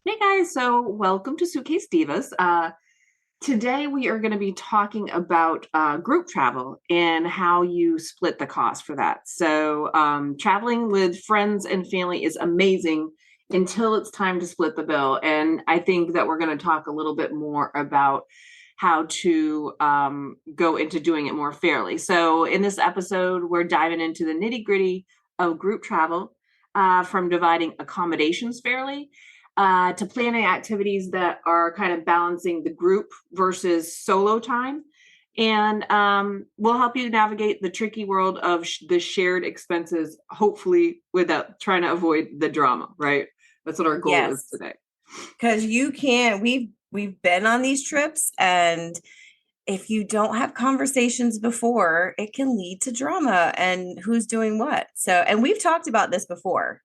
Hey guys, so welcome to Suitcase Divas. Today we are going to be talking about group travel and how you split the cost for that. Traveling with friends and family is amazing until it's time to split the bill. And I think that we're going to talk a little bit more about how to go into doing it more fairly. So, in this episode, we're diving into the nitty gritty of group travel, from dividing accommodations fairly to planning activities that are kind of balancing the group versus solo time. And we'll help you navigate the tricky world of the shared expenses, hopefully without trying to avoid the drama, right? That's what our goal is Yes, today. because you can't. We've been on these trips, and if you don't have conversations before, it can lead to drama and who's doing what. So, and we've talked about this before.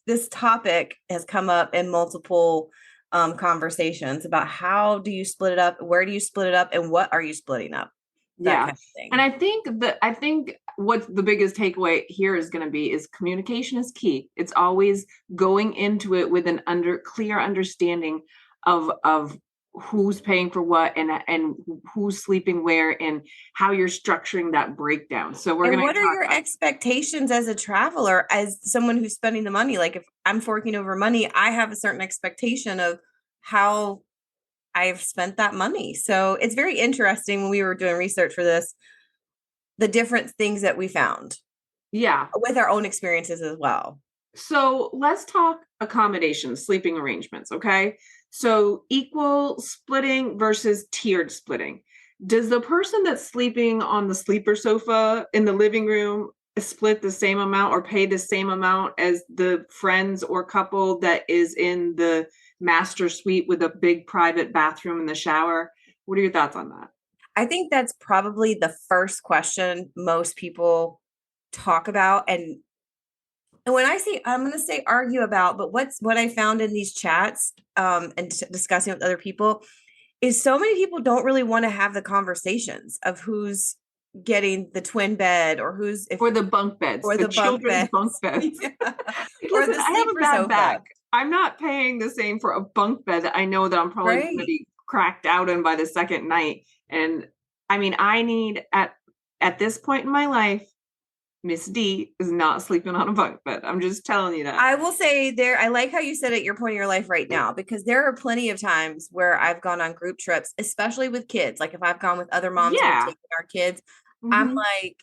This topic has come up in multiple conversations about how do you split it up, where do you split it up, and what are you splitting up, that Yeah. kind of And thing. I think what the biggest takeaway here is going to be is communication is key. It's always going into it with an clear understanding of who's paying for what and who's sleeping where and how you're structuring that breakdown. So we're And going what to are talk your about. expectations as a traveler, as someone who's spending the money? Like if I'm forking over money, I have a certain expectation of how I've spent that money. So it's very interesting when we were doing research for this, the different things that we found Yeah. with our own experiences as well. So let's talk accommodations, sleeping arrangements, okay? So equal splitting versus tiered splitting. Does the person that's sleeping on the sleeper sofa in the living room split the same amount or pay the same amount as the friends or couple that is in the master suite with a big private bathroom and the shower? What are your thoughts on that? I think that's probably the first question most people talk about. And when I say, I'm going to say argue about, but what I found in these chats and discussing with other people is so many people don't really want to have the conversations of who's getting the twin bed or who's if Or the bunk beds, or the the bunk children's beds. bunk beds. Yeah. Or Listen, the I have a sleeper bad sofa, back. I'm not paying the same for a bunk bed that I know that I'm probably going to right? be cracked out in by the second night. And I mean, I need at this point in my life, Miss D is not sleeping on a bunk bed. I'm just telling you that. I will say there, I like how you said at your point in your life right now, because there are plenty of times where I've gone on group trips, especially with kids. Like if I've gone with other moms and we've Yeah. taken our kids, I'm Hmm. like,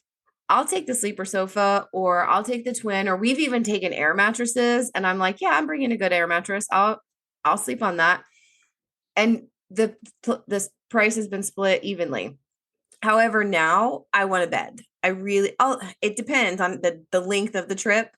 I'll take the sleeper sofa or I'll take the twin, or we've even taken air mattresses. And I'm like, yeah, I'm bringing a good air mattress. I'll sleep on that. And this price has been split evenly. However, now I want a bed. It depends on the length of the trip,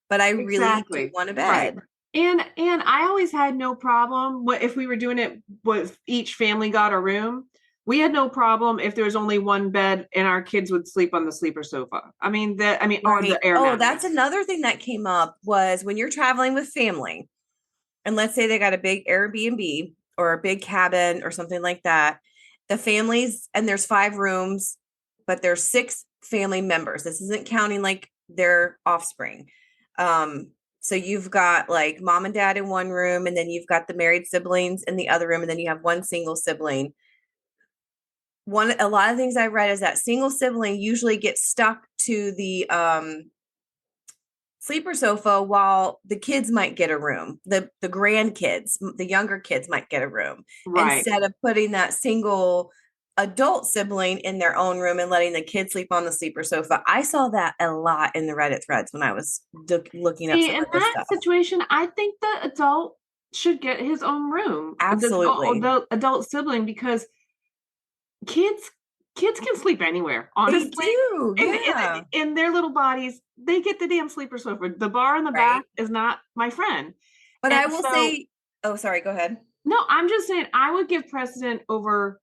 but I really do Exactly. want a Right. bed. And I always had no problem if we were doing it with each family got a room. We had no problem if there was only one bed and our kids would sleep on the sleeper sofa. Or Right. the air Oh, that's mattress. another thing that came up was when you're traveling with family, and let's say they got a big Airbnb or a big cabin or something like that. The families, and there's 5 rooms, but there's 6 family members. This isn't counting like their offspring. So you've got like mom and dad in one room, and then you've got the married siblings in the other room, and then you have one single sibling. A lot of things I read is that single sibling usually gets stuck to the sleeper sofa while the kids might get a room. The grandkids, the younger kids might get a room, Right. instead of putting that single adult sibling in their own room and letting the kids sleep on the sleeper sofa. I saw that a lot in the Reddit threads when I was looking up See, some in of this that stuff. situation, I think the adult should get his own room, Absolutely. the adult sibling, because kids kids can sleep anywhere, They honestly. do. And Yeah. in their little bodies, they get the damn sleeper sofa. The bar in the back Right. is not my friend. But And I will so, say, oh, sorry, go ahead. no, I'm just saying I would give precedent over,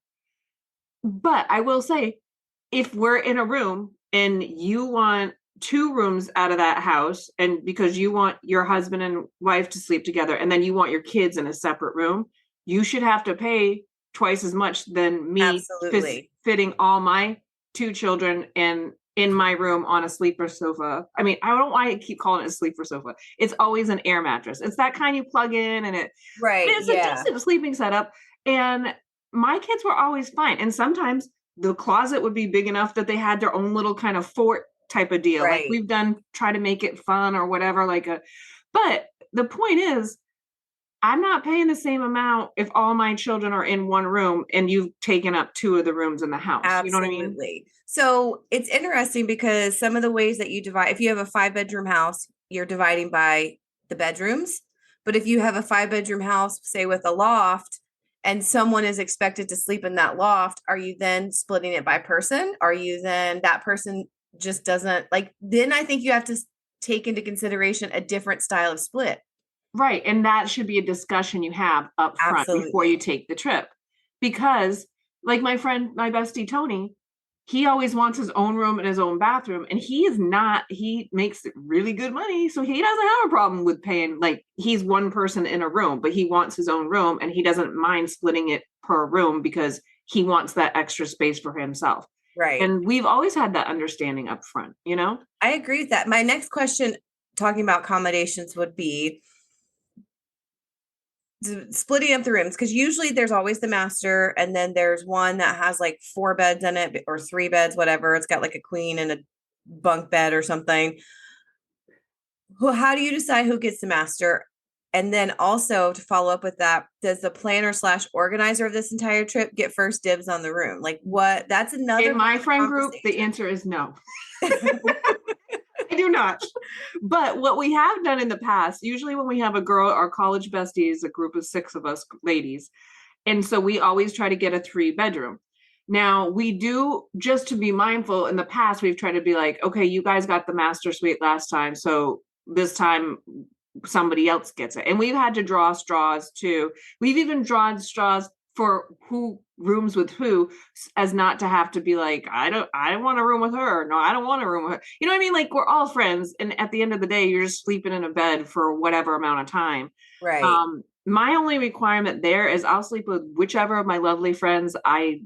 but I will say if we're in a room and you want two rooms out of that house, and because you want your husband and wife to sleep together and then you want your kids in a separate room, you should have to pay twice as much than me Absolutely. fitting all my two children in my room on a sleeper sofa. I mean, I don't know why I keep calling it a sleeper sofa. It's always an air mattress. It's that kind you plug in and Right. it's a Yeah. decent sleeping setup. And my kids were always fine. And sometimes the closet would be big enough that they had their own little kind of fort type of deal. Like Right. we've done, try to make it fun or whatever, but the point is, I'm not paying the same amount if all my children are in one room and you've taken up two of the rooms in the house. You know what I mean? Absolutely. So it's interesting because some of the ways that you divide, if you have a 5 bedroom house, you're dividing by the bedrooms. But if you have a 5 bedroom house, say with a loft, and someone is expected to sleep in that loft, are you then splitting it by person? Are you then that person just doesn't like, then I think you have to take into consideration a different style of split. Right. And that should be a discussion you have up front before you Absolutely. take the trip. Because, like my friend, my bestie Tony, he always wants his own room and his own bathroom. And he makes really good money. So he doesn't have a problem with paying, like, he's one person in a room, but he wants his own room and he doesn't mind splitting it per room because he wants that extra space for himself. Right. And we've always had that understanding up front, you know? I agree with that. My next question, talking about accommodations, would be splitting up the rooms, because usually there's always the master and then there's one that has like 4 beds in it or 3 beds, whatever. It's got like a queen and a bunk bed or something. How do you decide who gets the master? And then also to follow up with that, does the planner slash organizer of this entire trip get first dibs on the room? Like what? That's another In my friend group, the conversation. answer is no. I do not. But what we have done in the past, usually when we have a girl, our college besties, a group of 6 of us ladies, and so we always try to get a 3 bedroom. Now, we do, just to be mindful, in the past, we've tried to be like, okay, you guys got the master suite last time. So this time somebody else gets it. And we've had to draw straws too. We've even drawn straws for who rooms with who, as not to have to be like, I don't want a room with her. No, I don't want a room with her. You know what I mean? Like we're all friends. And at the end of the day, you're just sleeping in a bed for whatever amount of time. Right. My only requirement there is I'll sleep with whichever of my lovely friends I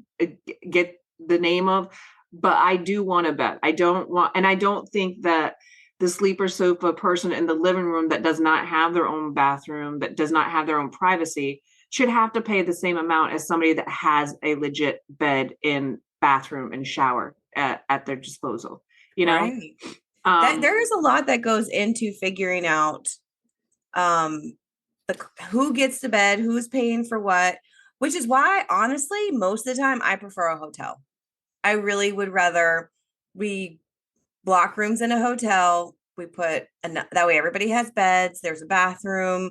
get the name of, but I do want a bed. I don't think that the sleeper sofa person in the living room that does not have their own bathroom, that does not have their own privacy, should have to pay the same amount as somebody that has a legit bed and bathroom and shower at their disposal. You know, Right. That um, there is a lot that goes into figuring out um the who gets to bed, who's paying for what, which is why honestly most of the time I prefer a hotel. I really would rather we block rooms in a hotel. We put that way everybody has beds, there's a bathroom.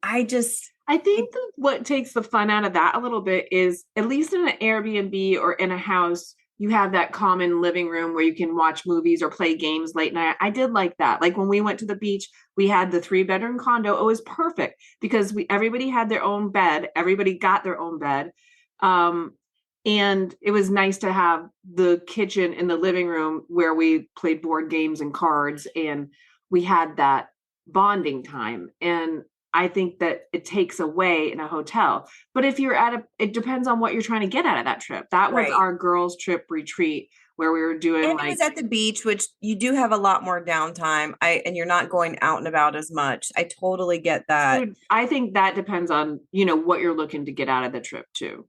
I just I it, think that what takes the fun out of that a little bit is, at least in an Airbnb or in a house, you have that common living room where you can watch movies or play games late night. I did like that. Like when we went to the beach, we had the 3 bedroom condo. It was perfect because everybody had their own bed. Everybody got their own bed. Um, and it was nice to have the kitchen in the living room where we played board games and cards, and we had that bonding time. And I think that it takes away in a hotel. But if you're it depends on what you're trying to get out of that trip. That was right. our girls' trip retreat where we were doing And it like, was at the beach, which you do have a lot more downtime. And you're not going out and about as much. I totally get that. so I think that depends on, what you're looking to get out of the trip too,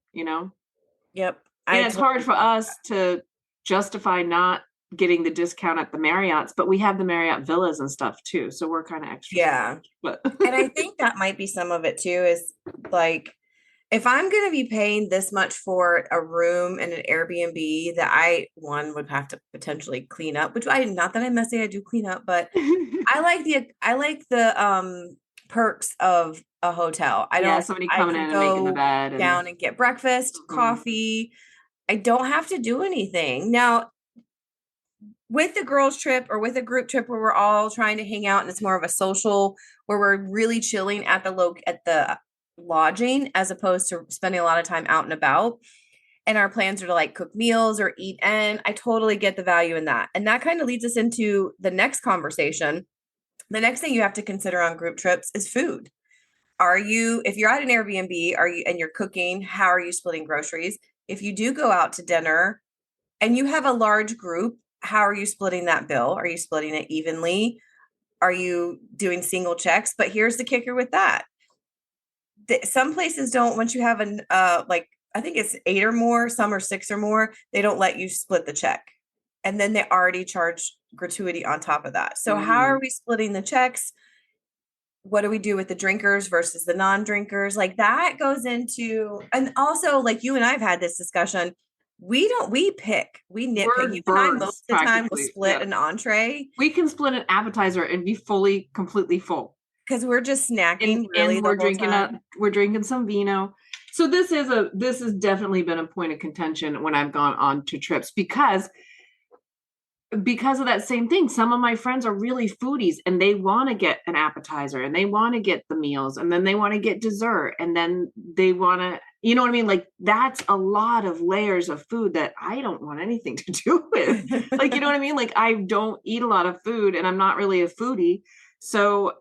Yep. I And it's hard totally for get us to justify not getting the discount at the Marriott's, but we have the Marriott villas and stuff too. So we're kind of extra yeah. spoiled. But And I think that might be some of it too, is like, if I'm going to be paying this much for a room in an Airbnb that one would have to potentially clean up, which not that I'm messy, I do clean up, but I like the perks of a hotel. yeah, somebody I coming can in and making the go bed and down and get breakfast, mhm. coffee. I don't have to do anything. Now, with the girls trip or with a group trip where we're all trying to hang out and it's more of a social, where we're really chilling at the lodging as opposed to spending a lot of time out and about, and our plans are to like cook meals or eat in, I totally get the value in that. And that kind of leads us into the next conversation. The next thing you have to consider on group trips is food. If you're at an Airbnb, and you're cooking, how are you splitting groceries? If you do go out to dinner and you have a large group, how are you splitting that bill? Are you splitting it evenly? Are you doing single checks? But here's the kicker with that. Some places don't, once you have an like I think it's 8 or more, some are 6 or more, they don't let you split the check. And then they already charge gratuity on top of that. So how are Mm. we splitting the checks? What do we do with the drinkers versus the non-drinkers? Like that goes into, and also like you and I've had this discussion. We pick, we nitpick. We're You and I most birds of the time will practically. split Yeah. an entree We can split an appetizer and be fully, completely full. because we're just snacking And really the whole time. we're drinking some vino. So this has definitely been a point of contention when I've gone on to trips because of that same thing. Some of my friends are really foodies and they want to get an appetizer and they want to get the meals and then they want to get dessert and then they want to, you know what I mean? Like that's a lot of layers of food that I don't want anything to do with. Like, you know what I mean? Like I don't eat a lot of food and I'm not really a foodie. So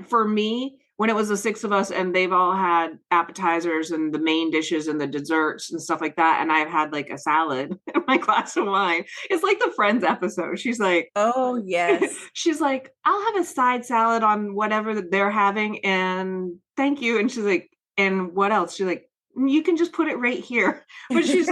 for me, when it was the six of us and they've all had appetizers and the main dishes and the desserts and stuff like that, and I've had like a salad and my glass of wine. It's like the Friends episode. Oh, yes. She's like, I'll have a side salad on whatever that they're having, and thank you. And she's like, and what else? She's like, you can just put it right here. But she's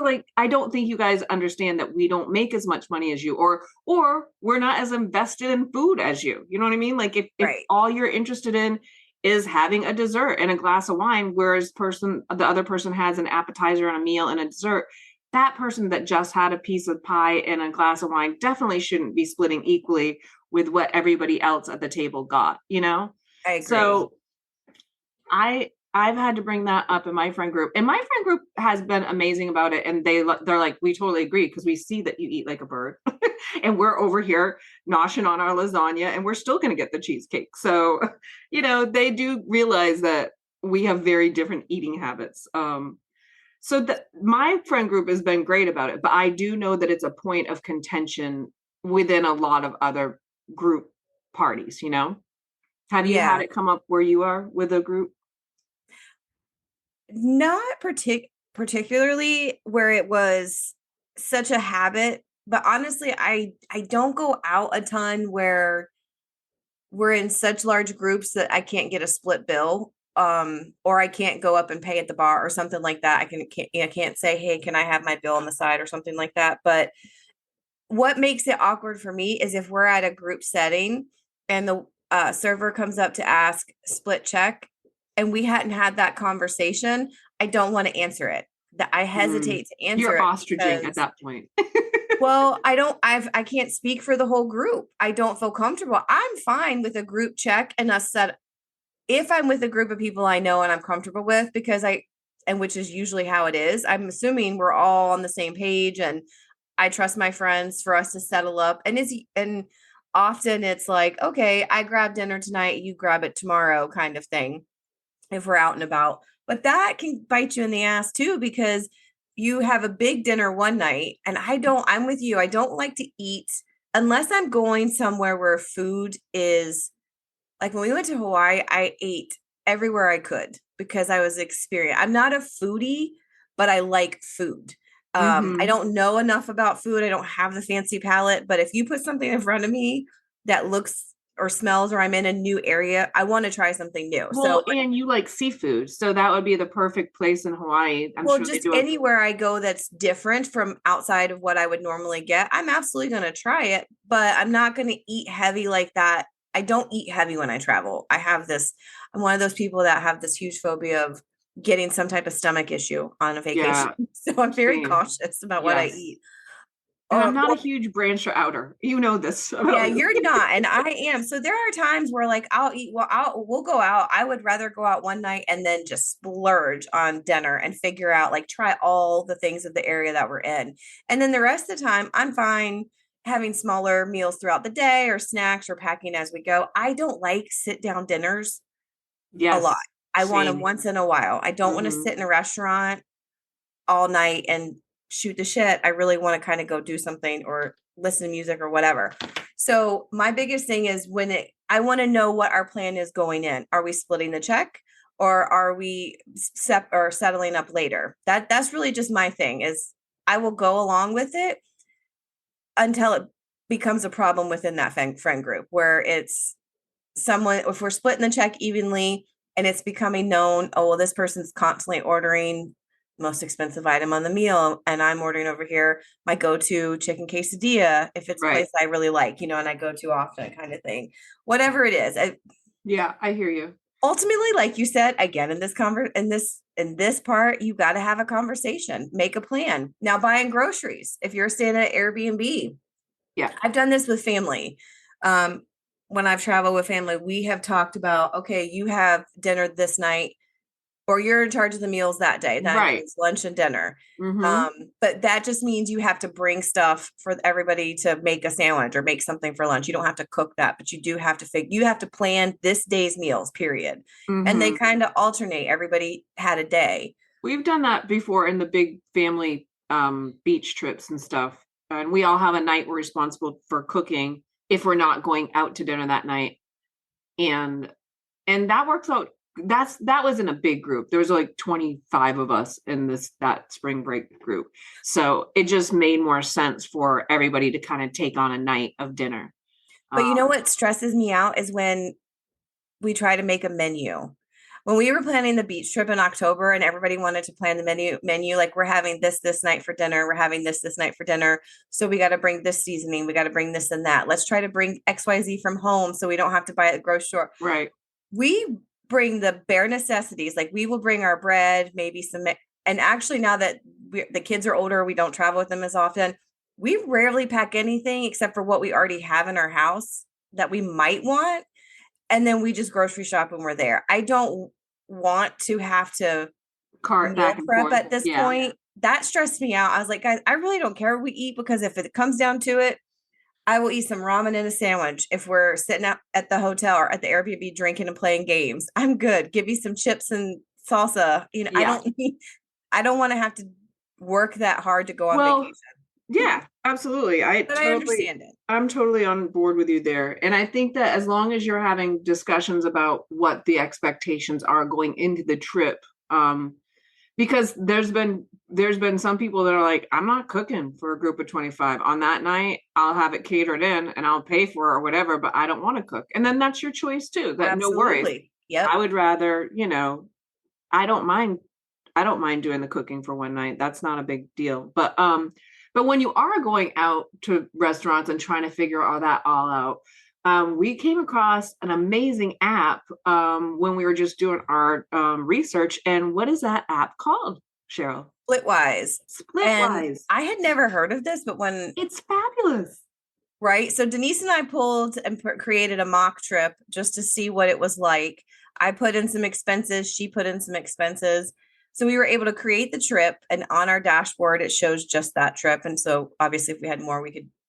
like, I don't think you guys understand that we don't make as much money as you, or we're not as invested in food as you. You know what I mean? Like if Right. all you're interested in is having a dessert and a glass of wine, whereas the other person has an appetizer and a meal and a dessert, that person that just had a piece of pie and a glass of wine definitely shouldn't be splitting equally with what everybody else at the table got, you know? I agree. So I've had to bring that up in my friend group, and my friend group has been amazing about it. And they're like, we totally agree because we see that you eat like a bird, and we're over here noshing on our lasagna, and we're still going to get the cheesecake. So, you know, they do realize that we have very different eating habits. My friend group has been great about it, but I do know that it's a point of contention within a lot of other group parties. You know, have you had Yeah. it come up where you are with a group? Not particularly where it was such a habit, but honestly, I don't go out a ton where we're in such large groups that I can't get a split bill. Or I can't go up and pay at the bar or something like that. I can't say, hey, can I have my bill on the side or something like that. But what makes it awkward for me is if we're at a group setting and the server comes up to ask split check and we hadn't had that conversation, I don't want to answer it. That I Mm. hesitate to answer You're it ostriching at because, that point. well, I can't speak for the whole group. I don't feel comfortable. I'm fine with a group check and us set if I'm with a group of people I know and I'm comfortable with, because and which is usually how it is. I'm assuming we're all on the same page and I trust my friends for us to settle up. And often it's like, okay, I grab dinner tonight, you grab it tomorrow kind of thing if we're out and about. But that can bite you in the ass too, because you have a big dinner one night and I'm with you. I don't like to eat unless I'm going somewhere where food is like when we went to Hawaii, I ate everywhere I could because I was experienced. I'm not a foodie, but I like food. I Hmm. don't know enough about food. I don't have the fancy palate, but if you put something in front of me that looks or smells or I'm in a new area, I want to try something new. So, Well, and you like seafood, so that would be the perfect place in Hawaii. I'm well, sure they just do it. anywhere I go that's different from outside of what I would normally get, I'm absolutely going to try it, but I'm not going to eat heavy like that. I don't eat heavy when I travel. I'm one of those people that have this huge phobia of getting some type of stomach issue on a vacation. Yeah, So I'm very same. cautious about what I Yes. eat. And I'm not a Or huge branch outer. You know this about yeah, me. you're not, and I am. So there are times where like we'll go out. I would rather go out one night and then just splurge on dinner and figure out like try all the things of the area that we're in. And then the rest of the time I'm fine having smaller meals throughout the day or snacks or packing as we go. I don't like sit down dinners a lot. Yes, I want them same. once in a while. I don't want to Hmm. sit in a restaurant all night and shoot the shit. I really want to kind of go do something or listen to music or whatever. So my biggest thing is I want to know what our plan is going in. Are we splitting the check or are we settling up later? That's really just my thing is I will go along with it until it becomes a problem within that friend group where it's someone, if we're splitting the check evenly and it's becoming known, oh, well, this person's constantly ordering most expensive item on the meal, and I'm ordering over here my go-to chicken quesadilla if it's a Right. place I really like, and I go to often, kind of thing. Whatever it is. Yeah, I hear you. Ultimately, like you said, again, in this part, you got to have a conversation, make a plan. Now, buying groceries, if you're staying at Airbnb, Yeah. I've done this with family. Um, when I've traveled with family, we have talked about, okay, you have dinner this night, or you're in charge of the meals that day. That Right. includes lunch and dinner. Mm-hmm. But that just means you have to bring stuff for everybody to make a sandwich or make something for lunch. You don't have to cook that, but you do have to you have to plan this day's meals, period. And they Mm-hmm. kind of alternate. Everybody had a day. We've done that before in the big family beach trips and stuff. And we all have a night we're responsible for cooking if we're not going out to dinner that night. And that works out. That was in a big group. There was like 25 of us in that spring break group. So it just made more sense for everybody to kind of take on a night of dinner. But you know Um, what stresses me out is when we try to make a menu. When we were planning the beach trip in October and everybody wanted to plan the menu, like we're having this night for dinner, we're having this night for dinner. So we got to bring this seasoning, we got to bring this and that. Let's try to bring XYZ from home so we don't have to buy it at the grocery store. right. We bring the bare necessities. Like we will bring our bread, maybe some, and actually now that the kids are older, we don't travel with them as often. We rarely pack anything except for what we already have in our house that we might want, and then we just grocery shop when we're there. I don't want to have to Cart meal back and prep forth. at this Yeah. point. That stressed me out. I was like, guys, I really don't care what we eat, because if it comes down to it, I will eat some ramen and a sandwich if we're sitting out at the hotel or at the Airbnb drinking and playing games. I'm good. Give me some chips and salsa. I Yeah. don't want to have to work that hard to go on Well, vacation. yeah, absolutely. But I understand it. I'm totally on board with you there. And I think that as long as you're having discussions about what the expectations are going into the trip, because there's been some people that are like, I'm not cooking for a group of 25 on that night. I'll have it catered in and I'll pay for it or whatever, but I don't want to cook. And then that's your choice too. That no worries. Absolutely. Yep. I would rather, I don't mind doing the cooking for one night. That's not a big deal. But when you are going out to restaurants and trying to figure all that all out, we came across an amazing app when we were just doing our research. And what is that app called, Cheryl? Splitwise. And Splitwise. I had never heard of this, but It's fabulous. right. So Denise and I pulled and created a mock trip just to see what it was like. I put in some expenses, she put in some expenses. So we were able to create the trip, and on our dashboard it shows just that trip. And so obviously if we had more,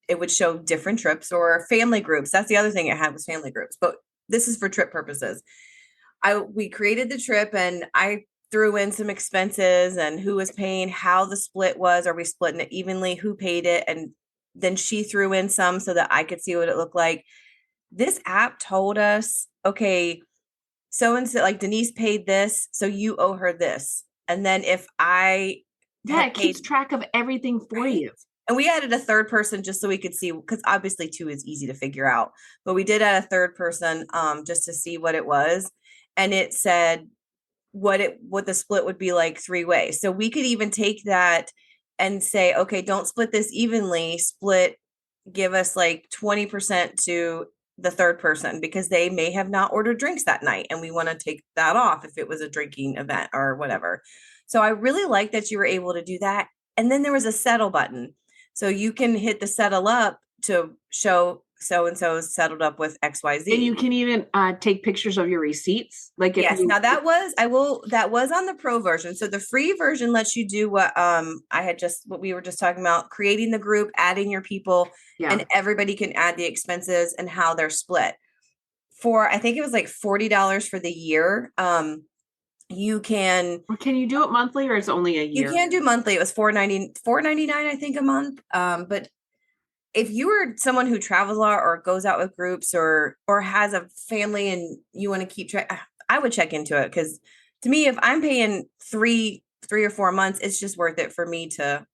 it would show different trips or family groups. That's the other thing it had, was family groups, but this is for trip purposes. We created the trip and I threw in some expenses and who was paying, how the split was, are we splitting it evenly, who paid it, and then she threw in some so that I could see what it looked like. This app told us, okay, so and so, like Denise paid this, so you owe her this. And then if I Yeah, had it keeps paid, track of everything for right? you. And we added a third person just so we could see, because obviously two is easy to figure out. But we did add a third person just to see what it was. And it said what the split would be like three ways. So we could even take that and say, okay, don't split this evenly, give us like 20% to the third person, because they may have not ordered drinks that night and we want to take that off if it was a drinking event or whatever. So I really like that you were able to do that. And then there was a settle button. So you can hit the settle up to show so and so is settled up with And you XYZ. can even take pictures of your receipts. Like if Yes. you Now that was on the pro version. So the free version lets you do what we were just talking about, creating the group, adding your people, yeah. and everybody can add the expenses and how they're split. For I think it was like $40 for the year. You can Or can you do it monthly or it's only a you year? can do monthly. It was $4.99, I think, a month. But if you are someone who travels a lot or goes out with groups or has a family and you want to keep track, I would check into it, because to me, if I'm paying three or 4 months, it's just worth it for me to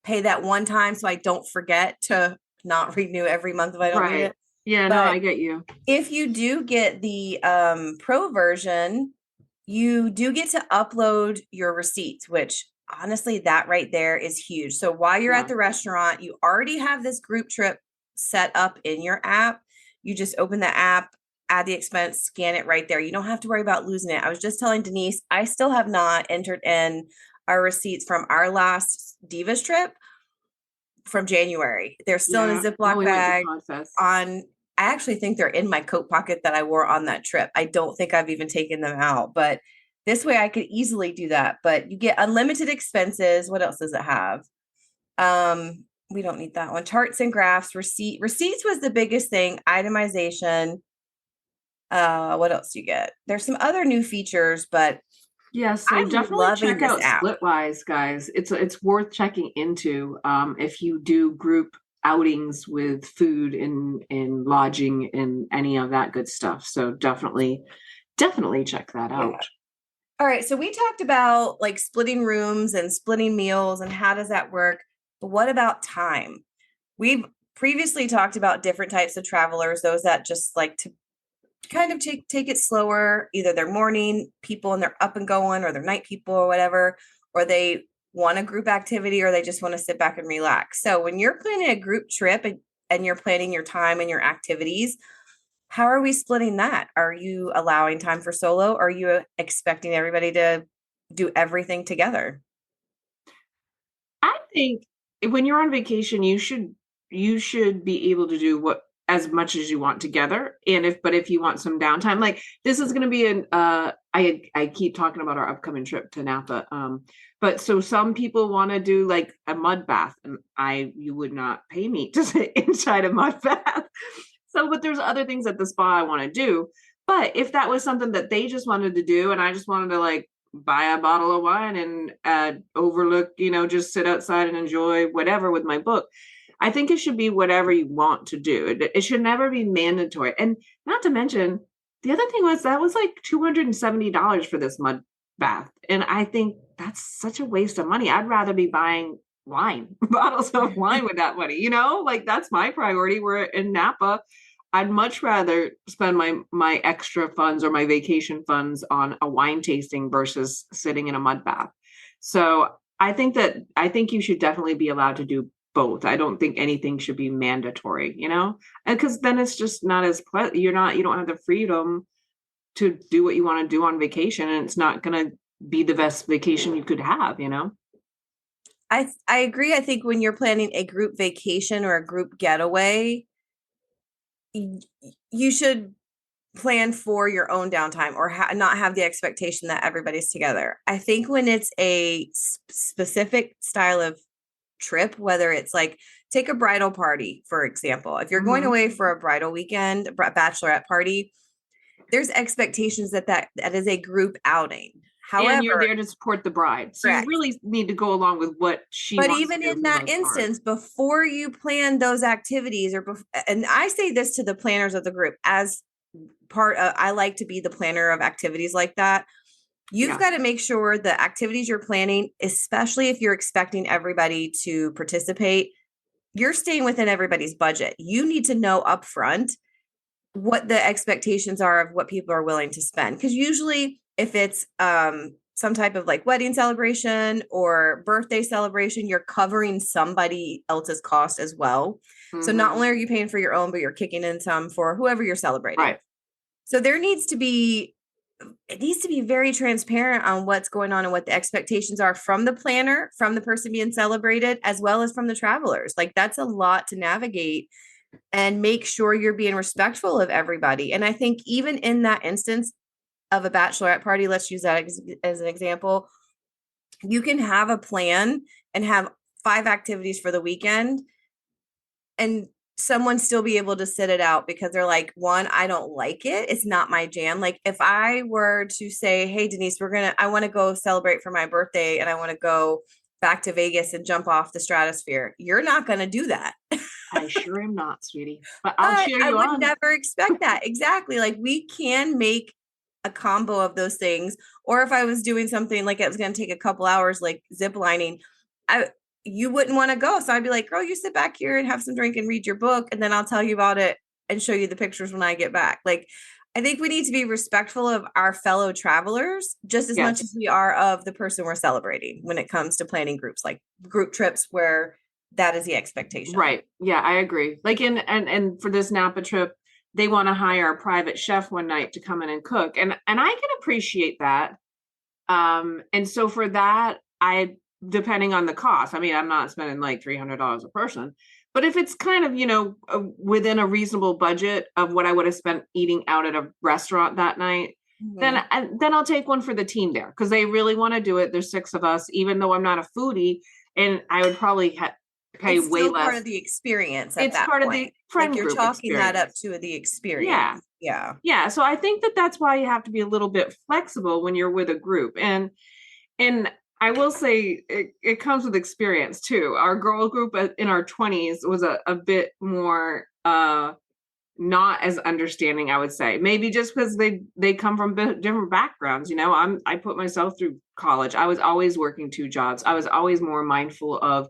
pay that one time so I don't forget to not renew every month if I don't need Right. it. Yeah, no, But I get you. if you do get the pro version, you do get to upload your receipts, which honestly, that right there is huge. So while you're at Yeah. the restaurant, you already have this group trip set up in your app. You just open the app, add the expense, scan it right there. You don't have to worry about losing it. I was just telling Denise, I still have not entered in our receipts from our last Divas trip from January. They're still in a Yeah. Oh, Ziploc we went to bag Podfest. on, I actually think they're in my coat pocket that I wore on that trip. I don't think I've even taken them out, but this way I could easily do that. But you get unlimited expenses. What else does it have? We don't need that one. Charts and graphs, receipts was the biggest thing, itemization. What else do you get? There's some other new features, but Yeah, so I'm definitely loving check this out app. Splitwise, guys. It's worth checking into if you do group outings with food and lodging and any of that good stuff. So definitely check that Yeah. out. All right, so we talked about like splitting rooms and splitting meals and how does that work? But what about time? We've previously talked about different types of travelers, those that just like to kind of take it slower, either they're morning people and they're up and going, or they're night people or whatever, or they want a group activity or they just want to sit back and relax. So when you're planning a group trip and you're planning your time and your activities, how are we splitting that? Are you allowing time for solo? Or are you expecting everybody to do everything together? I think when you're on vacation, you should be able to do what as much as you want together. And if you want some downtime, like this is going to be an I keep talking about our upcoming trip to Napa. But so some people want to do like a mud bath, and you would not pay me to sit inside a mud bath. So, but there's other things at the spa I want to do. But if that was something that they just wanted to do, and I just wanted to like buy a bottle of wine and overlook, just sit outside and enjoy whatever with my book. I think it should be whatever you want to do. It should never be mandatory. And not to mention, the other thing was that was like $270 for this mud bath. And I think that's such a waste of money. I'd rather be buying wine, bottles of wine with that money, like that's my priority. We're in Napa. I'd much rather spend my extra funds or my vacation funds on a wine tasting versus sitting in a mud bath. So I think you should definitely be allowed to do both. I don't think anything should be mandatory, and because then it's just not as you don't have the freedom to do what you want to do on vacation, and it's not going to be the best vacation you could have. I agree. I think when you're planning a group vacation or a group getaway, you should plan for your own downtime or not have the expectation that everybody's together. I think when it's a specific style of trip, whether it's like take a bridal party, for example, if you're going Mm-hmm. away for a bridal weekend, bachelorette party, there's expectations that is a group outing. And you're However, there to support the bride. So you correct. really need to go along with what she But wants to even do in for the that most part. instance, before you plan those activities, and I say this to the planners of the group as part of, I like to be the planner of activities like that. You've Yeah. got to make sure the activities you're planning, especially if you're expecting everybody to participate, you're staying within everybody's budget. You need to know upfront what the expectations are of what people are willing to spend. Because usually, if it's some type of like wedding celebration or birthday celebration, you're covering somebody else's cost as well. So not Mm-hmm. only are you paying for your own, but you're kicking in some for whoever you're celebrating. Right. So there needs to be it needs to be very transparent on what's going on and what the expectations are from the planner, from the person being celebrated, as well as from the travelers. Like that's a lot to navigate and make sure you're being respectful of everybody. And I think even in that instance of a bachelorette party, let's use that as an example, you can have a plan and have 5 activities for the weekend and someone still be able to sit it out because they're like, one, I don't like it. It's not my jam. Like if I were to say, hey, Denise, I want to go celebrate for my birthday and I want to go back to Vegas and jump off the stratosphere. You're not going to do that. I sure am not, sweetie. But I'll cheer I you would on. never expect that. Exactly. Like we can make a combo of those things. Or if I was doing something like it was going to take a couple hours, like zip lining, I you wouldn't want to go. So I'd be like, girl, you sit back here and have some drink and read your book, and then I'll tell you about it and show you the pictures when I get back. Like, I think we need to be respectful of our fellow travelers just as much as Yes. we are of the person we're celebrating when it comes to planning groups, like group trips where that is the expectation. Right. Yeah, I agree. Like and for this Napa trip, they want to hire a private chef one night to come in and cook. And I can appreciate that. And so for that, I depending on the cost, I mean, I'm not spending like $300 a person, but if it's kind of, within a reasonable budget of what I would have spent eating out at a restaurant that night, then Mhm. then I'll take one for the team there because they really want to do it. There's 6 of us, even though I'm not a foodie, and I would probably pay It's way still part less. of the experience at It's that part of point. the Like friend you're group chalking that up experience. to the Yeah. experience. Yeah. Yeah. So I think that that's why you have to be a little bit flexible when you're with a group. And I will say it comes with experience too. Our girl group in our 20s was a bit more not as understanding, I would say. Maybe just because they come from different backgrounds. I put myself through college. I was always working 2 jobs. I was always more mindful of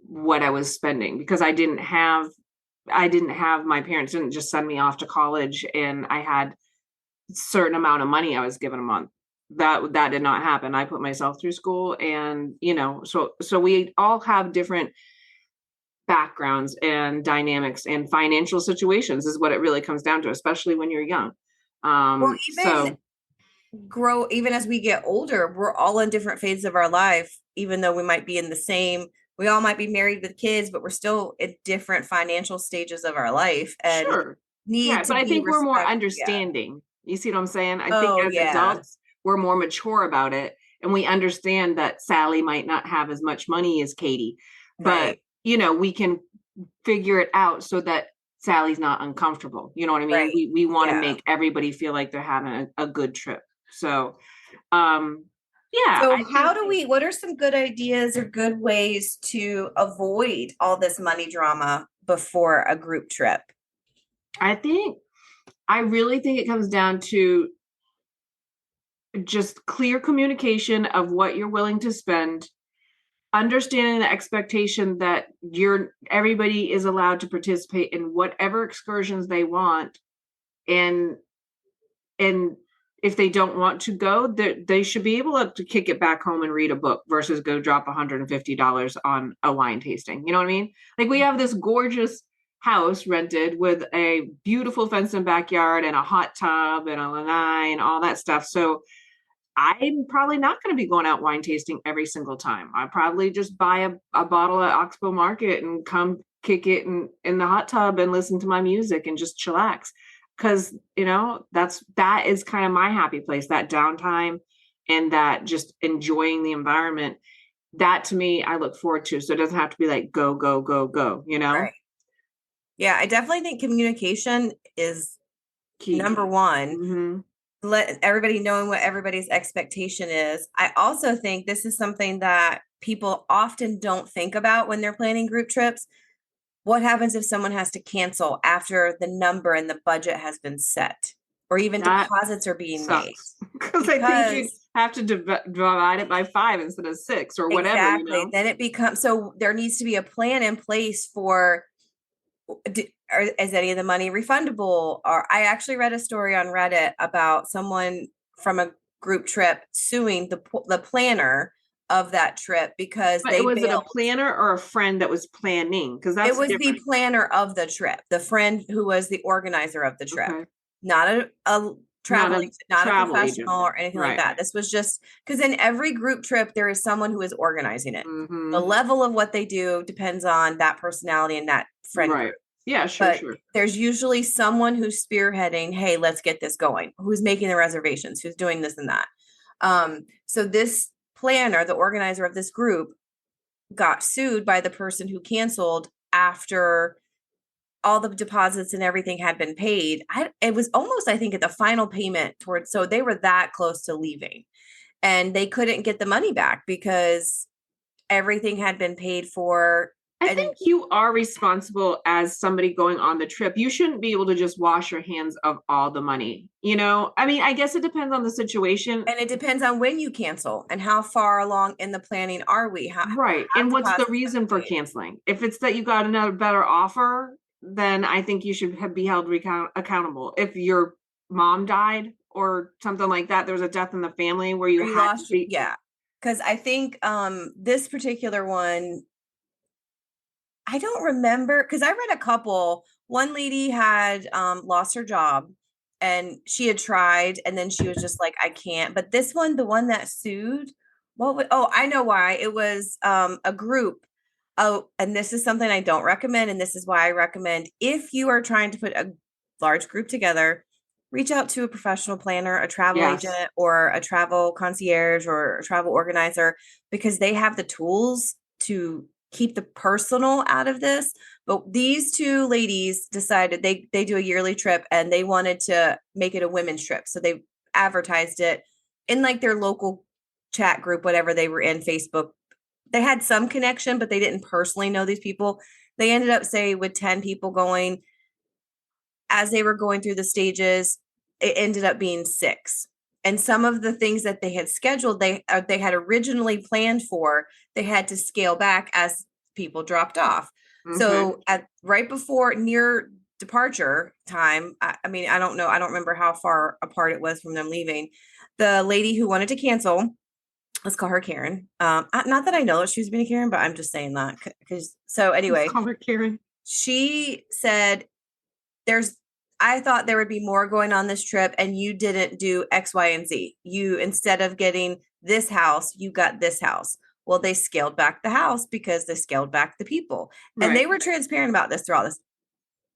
what I was spending because I didn't have my parents didn't just send me off to college and I had a certain amount of money I was given a month. That did not happen. I put myself through school, and so we all have different backgrounds and dynamics and financial situations is what it really comes down to, especially when you're young. Well, So even as we get older, we're all in different phases of our life, even though we might be in the same, we all might be married with kids, but we're still at different financial stages of our life and sure. Yeah, need to but I be think we're more respect. Yeah. understanding. You see what I'm saying? I think Oh, as yeah. adults, we're more mature about it and we understand that Sally might not have as much money as Katie, but Right. we can figure it out so that Sally's not uncomfortable. You know what I mean? Right. We want to Yeah. make everybody feel like they're having a good trip. So, um yeah, So, I think what are some good ideas or good ways to avoid all this money drama before a group trip? I think I really think it comes down to just clear communication of what you're willing to spend, understanding the expectation that everybody is allowed to participate in whatever excursions they want, and and if they don't want to go, they should be able to kick it back home and read a book versus go drop $150 on a wine tasting. You know what I mean? Like we have this gorgeous house rented with a beautiful fenced in backyard and a hot tub and a lanai and all that stuff. So I'm probably not going to be going out wine tasting every single time. I probably just buy a bottle at Oxbow Market and come kick it in the hot tub and listen to my music and just chillax. Because that is kind of my happy place, that downtime and that just enjoying the environment. That to me, I look forward to. So it doesn't have to be like go, go, go, go. Right. Yeah, I definitely think communication is Key. number one. Mm-hmm. Let everybody knowing what everybody's expectation is. I also think this is something that people often don't think about when they're planning group trips. What happens if someone has to cancel after the number and the budget has been set, or even That deposits are being made? sucks because I think you Because have to divide it by 5 instead of 6 or whatever. exactly, then it becomes so there needs to be a plan in place for is any of the money refundable? Or I actually read a story on Reddit about someone from a group trip suing the planner of that trip because But they was it a bailed. planner or a friend that was planning? Because It that's was the different. planner of the trip, the friend who was the organizer of the trip, Okay. not a Not travel a agent, not a travel agent. professional or anything like Right. that. This was just because in every group trip, there is someone who is organizing it. The Mm-hmm. level of what they do depends on that personality and that friend Right. group. Yeah, sure, But sure. there's usually someone who's spearheading, hey, let's get this going, who's making the reservations, who's doing this and that. So this planner, the organizer of this group, got sued by the person who canceled after all the deposits and everything had been paid. It was almost, I think, at the final payment towards, so they were that close to leaving and they couldn't get the money back because everything had been paid for I And think you are responsible as somebody going on the trip. You shouldn't be able to just wash your hands of all the money. I mean, I guess it depends on the situation. it depends on when you cancel and how far along in the planning are we. How Right. And what's the reason for canceling? If it's that you got another better offer, then I think you should be held accountable. If your mom died or something like that, there was a death in the family where you or you had to lost, be. yeah. Because I think this particular one, I don't remember, because I read a couple. One lady had lost her job and she had tried, and then she was just like, I can't. But this one, the one that sued, I know why. It was a group. Oh, and this is something I don't recommend. And this is why I recommend, if you are trying to put a large group together, reach out to a professional planner, a travel agent, Yes. or a travel concierge or a travel organizer, because they have the tools to keep the personal out of this. But these two ladies decided they do a yearly trip and they wanted to make it a women's trip. So they advertised it in like their local chat group, whatever they were in, Facebook. They had some connection, but they didn't personally know these people. They ended up, say, with 10 people going. As they were going through the stages, it ended up being 6. And some of the things that they had scheduled, they had originally planned for, they had to scale back as people dropped off. Okay. So at right before near departure time, I mean, I don't know, I don't remember how far apart it was from them leaving. The lady who wanted to cancel, let's call her Karen. Not that I know that she was being a Karen, but I'm just saying that because so anyway, Let's call her Karen. she said, there's I thought there would be more going on this trip and you didn't do X, Y, and Z. You, instead of getting this house, you got this house. Well, they scaled back the house because they scaled back the people. And they were transparent about this throughout this.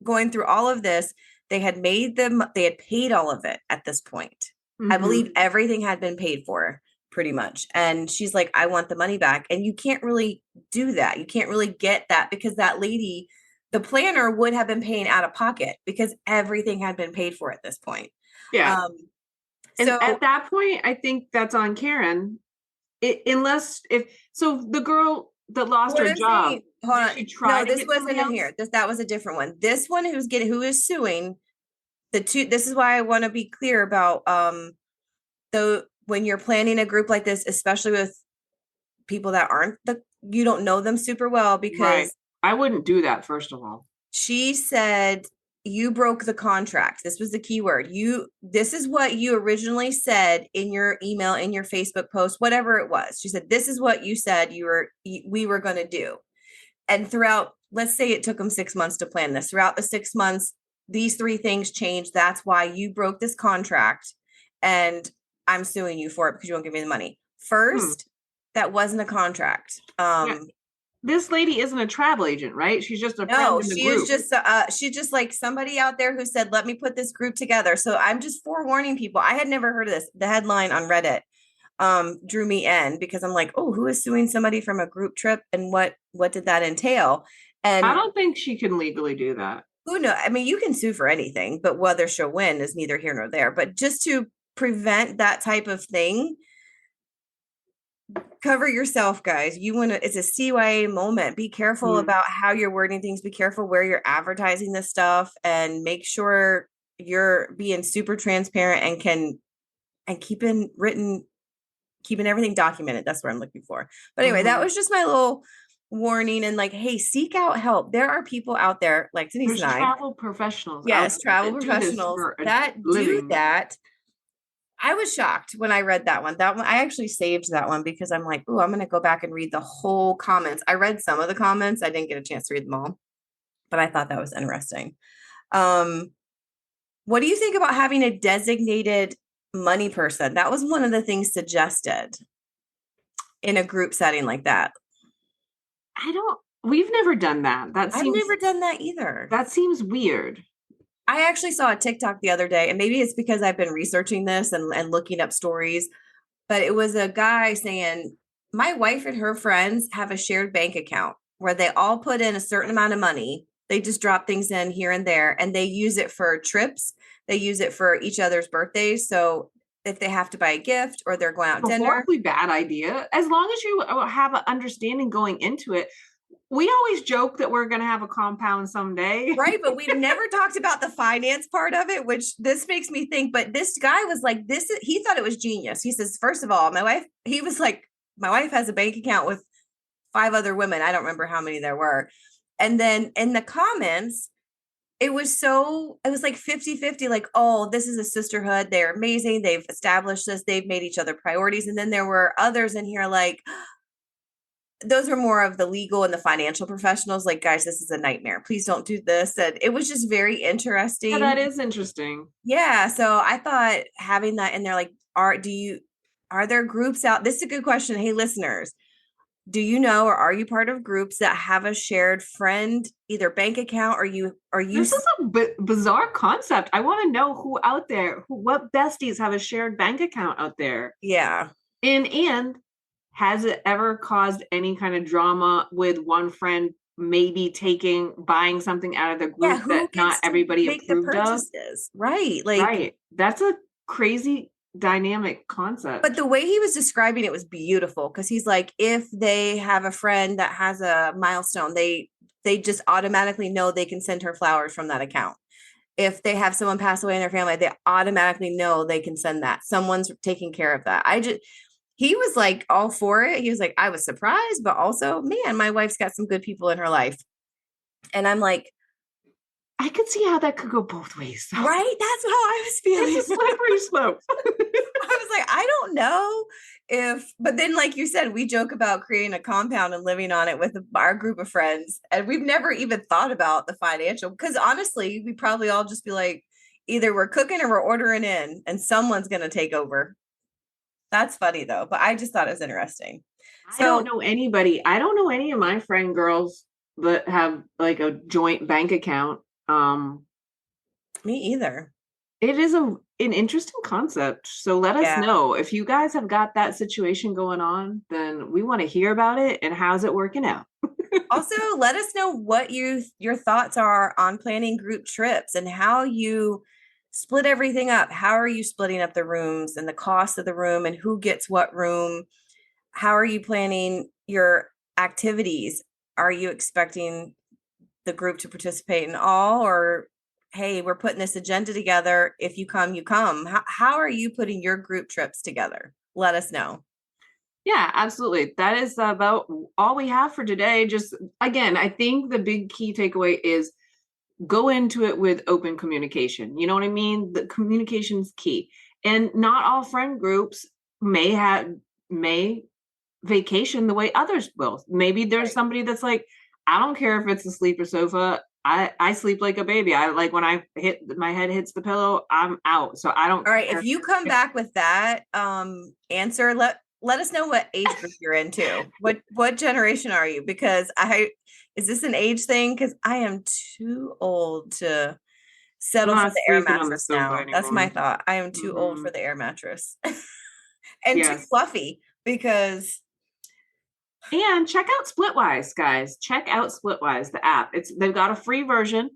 Going through all of this, they had paid all of it at this point. I believe everything had been paid for pretty much. And she's like, I want the money back. And you can't really do that. You can't really get that because that lady, the planner, would have been paying out of pocket because everything had been paid for at this point. Yeah. And So at that point, I think that's on Karen. Unless if so, the girl that lost what her I'm job, saying, hold did on. she try No, to this get wasn't somebody in else? here. That was a different one. This one who is suing, this is why I want to be clear about when you're planning a group like this, especially with people that you don't know them super well, Right. because I wouldn't do that, first of all. she said you broke the contract. This was the key word. This is what you originally said in your email, in your Facebook post, whatever it was. She said, this is what you said we were going to do. And throughout, let's say it took them 6 months to plan this. Throughout the 6 months, these 3 things changed. That's why you broke this contract. And I'm suing you for it because you won't give me the money. First, that wasn't a contract. Yeah. This lady isn't a travel agent, right? She's just a friend No, in the she group. is just she's just like somebody out there who said, let me put this group together. So I'm just forewarning people. I had never heard of this. The headline on Reddit drew me in because I'm like, oh, who is suing somebody from a group trip and what did that entail? And I don't think she can legally do that. who knows? I mean, you can sue for anything, but whether she'll win is neither here nor there. But just to prevent that type of thing, cover yourself, guys. It's a CYA moment. Be careful about how you're wording things. Be careful where you're advertising this stuff, and make sure you're being super transparent and keeping everything documented. That's what I'm looking for. But anyway, that was just my little warning, and like, hey, seek out help. There are people out there like Denise There's and I. travel professionals out Yes, there travel that do this professionals for a that do living. that. I was shocked when I read that one. That one, I actually saved that one because I'm like, oh, I'm going to go back and read the whole comments. I read some of the comments. I didn't get a chance to read them all, but I thought that was interesting. What do you think about having a designated money person? That was one of the things suggested in a group setting like that. We've never done that. I've never done that either. That seems weird. I actually saw a TikTok the other day, and maybe it's because I've been researching this and looking up stories, but it was a guy saying, my wife and her friends have a shared bank account where they all put in a certain amount of money. They just drop things in here and there, and they use it for trips. They use it for each other's birthdays. So if they have to buy a gift or they're going out A dinner. horribly bad idea. As long as you have an understanding going into it, We always joke that we're going to have a compound someday. Right, but we've never talked about the finance part of it, which this makes me think. But this guy was like, he thought it was genius. He says, first of all, he was like, my wife has a bank account with 5 other women. I don't remember how many there were. And then in the comments, it was like 50-50, like, oh, this is a sisterhood. They're amazing. They've established this. They've made each other priorities. And then there were others in here like, those are more of the legal and the financial professionals, like, guys, this is a nightmare, please don't do this. And it was just very Yeah, that interesting. is interesting. Yeah, so I thought having that in there, like, are there groups out, this is a good question, hey listeners, do you know, or are you part of groups that have a shared friend, either bank account, or you This is a bizarre concept. I want to know who out there, what besties have a shared bank account out there. yeah. And has it ever caused any kind of drama with one friend maybe buying something out of the Yeah, group who that not gets to everybody make the approved of? purchases, right? Like, Right. That's a crazy dynamic but concept. the way he was describing it was beautiful, because he's like, if they have a friend that has a milestone, they just automatically know they can send her flowers from that account. If they have someone pass away in their family, they automatically know they can send that. Someone's taking care of that. He was like all for it. He was like, I was surprised, but also, man, my wife's got some good people in her life. And I'm like, I could see how that could go both ways. right? That's how I was It's a feeling. slippery slope. I was like, I don't know but then, like you said, we joke about creating a compound and living on it with our group of friends. And we've never even thought about the financial, because honestly, we probably all just be like, either we're cooking or we're ordering in, and someone's going to take over. That's funny though, but I just thought it was interesting. I don't So, know anybody. I don't know any of my friend girls that have like a joint bank account. Um, me either. it is an interesting concept. So let us Yeah. know if you guys have got that situation going on, then we want to hear about it and how's it working out. Also, let us know what your thoughts are on planning group trips and how you split everything up. How are you splitting up the rooms and the cost of the room and who gets what room? How are you planning your activities? Are you expecting the group to participate in all, or hey, we're putting this agenda together. If you come, you come. How are you putting your group trips together? Let us know. Yeah, absolutely. That is about all we have for today. Just again, I think the big key takeaway is go into it with open communication. You know what I mean? The communication's key. And not all friend groups may vacation the way others will. Maybe there's Right. somebody that's like, I don't care if it's a sleeper sofa. I sleep like a baby. I like when I hit my head hits the pillow, I'm out. So I don't All right. If care. you come back with that answer, let us know what age group you're into. What generation are you? Because I is this an age thing? Because I am too old to I'm settle for not the air sleeping on the mattress sofa now. That's my anymore. thought. I am too old Hmm. for the air mattress. And too Yes. fluffy, because And check out Splitwise, guys. Check out Splitwise, the app. They've got a free version,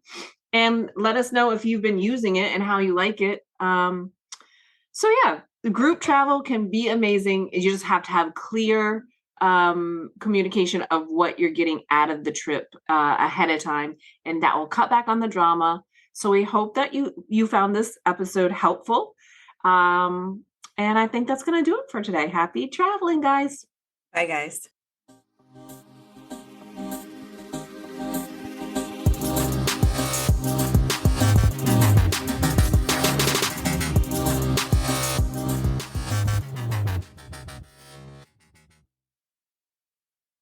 and let us know if you've been using it and how you like it. So yeah, the group travel can be amazing. You just have to have clear communication of what you're getting out of the trip ahead of time, and that will cut back on the drama. So we hope that you found this episode helpful. Um, and I think that's going to do it for today. Happy traveling, guys. bye guys.